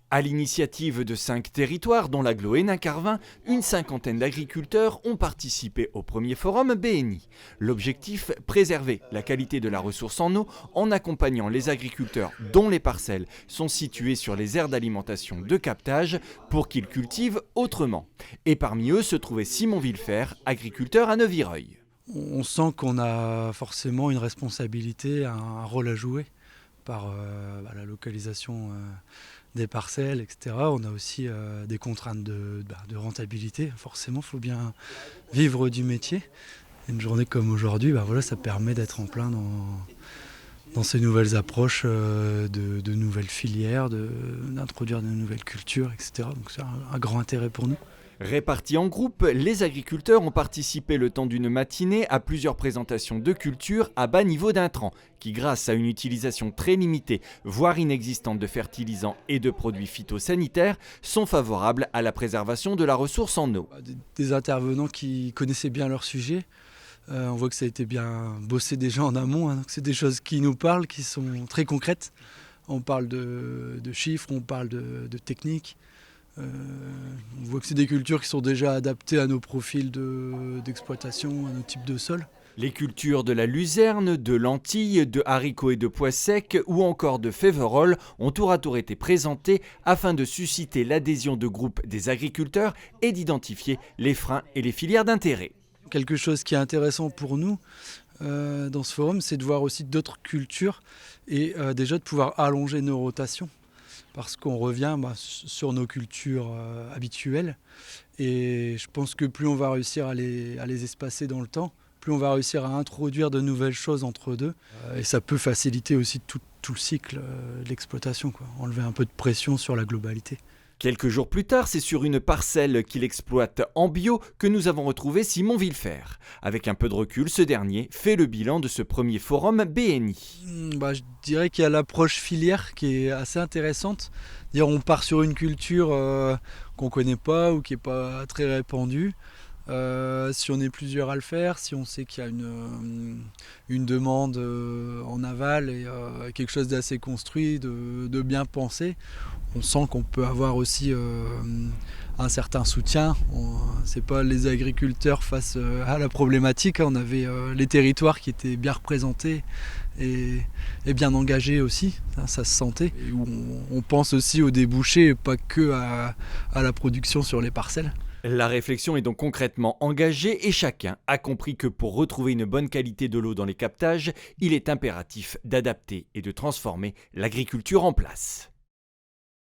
À l'initiative de 5 territoires, dont l'agglo Hénin-Carvin, une cinquantaine d'agriculteurs ont participé au premier forum BNI. L'objectif, préserver la qualité de la ressource en eau en accompagnant les agriculteurs dont les parcelles sont situées sur les aires d'alimentation de captage pour qu'ils cultivent autrement. Et parmi eux se trouvait Simon Villefer, agriculteur à Neuvireuil. On sent qu'on a forcément une responsabilité, un rôle à jouer par la localisation des parcelles, etc. On a aussi des contraintes de rentabilité. Forcément, il faut bien vivre du métier. Une journée comme aujourd'hui, ça permet d'être en plein dans ces nouvelles approches de nouvelles filières, d'introduire de nouvelles cultures, etc. Donc c'est un grand intérêt pour nous. Répartis en groupes, les agriculteurs ont participé le temps d'une matinée à plusieurs présentations de cultures à bas niveau d'intrants, qui grâce à une utilisation très limitée, voire inexistante de fertilisants et de produits phytosanitaires, sont favorables à la préservation de la ressource en eau. Des intervenants qui connaissaient bien leur sujet. On voit que ça a été bien bossé déjà en amont, donc c'est des choses qui nous parlent, qui sont très concrètes. On parle de chiffres, on parle de techniques. On voit que c'est des cultures qui sont déjà adaptées à nos profils d'exploitation, à nos types de sols. Les cultures de la luzerne, de lentilles, de haricots et de pois secs ou encore de féveroles ont tour à tour été présentées afin de susciter l'adhésion de groupes des agriculteurs et d'identifier les freins et les filières d'intérêt. Quelque chose qui est intéressant pour nous dans ce forum, c'est de voir aussi d'autres cultures et déjà de pouvoir allonger nos rotations. Parce qu'on revient sur nos cultures habituelles. Et je pense que plus on va réussir à les espacer dans le temps, plus on va réussir à introduire de nouvelles choses entre deux. Et ça peut faciliter aussi tout le cycle de l'exploitation, enlever un peu de pression sur la globalité. Quelques jours plus tard, c'est sur une parcelle qu'il exploite en bio que nous avons retrouvé Simon Villefer. Avec un peu de recul, ce dernier fait le bilan de ce premier forum BNI. Je dirais qu'il y a l'approche filière qui est assez intéressante. On part sur une culture qu'on ne connaît pas ou qui n'est pas très répandue. Si on est plusieurs à le faire, si on sait qu'il y a une demande en aval et quelque chose d'assez construit, de bien pensé, on sent qu'on peut avoir aussi un certain soutien. C'est pas les agriculteurs face à la problématique, on avait les territoires qui étaient bien représentés et bien engagés aussi, ça se sentait. Et où on pense aussi aux débouchés, pas que à la production sur les parcelles. La réflexion est donc concrètement engagée et chacun a compris que pour retrouver une bonne qualité de l'eau dans les captages, il est impératif d'adapter et de transformer l'agriculture en place.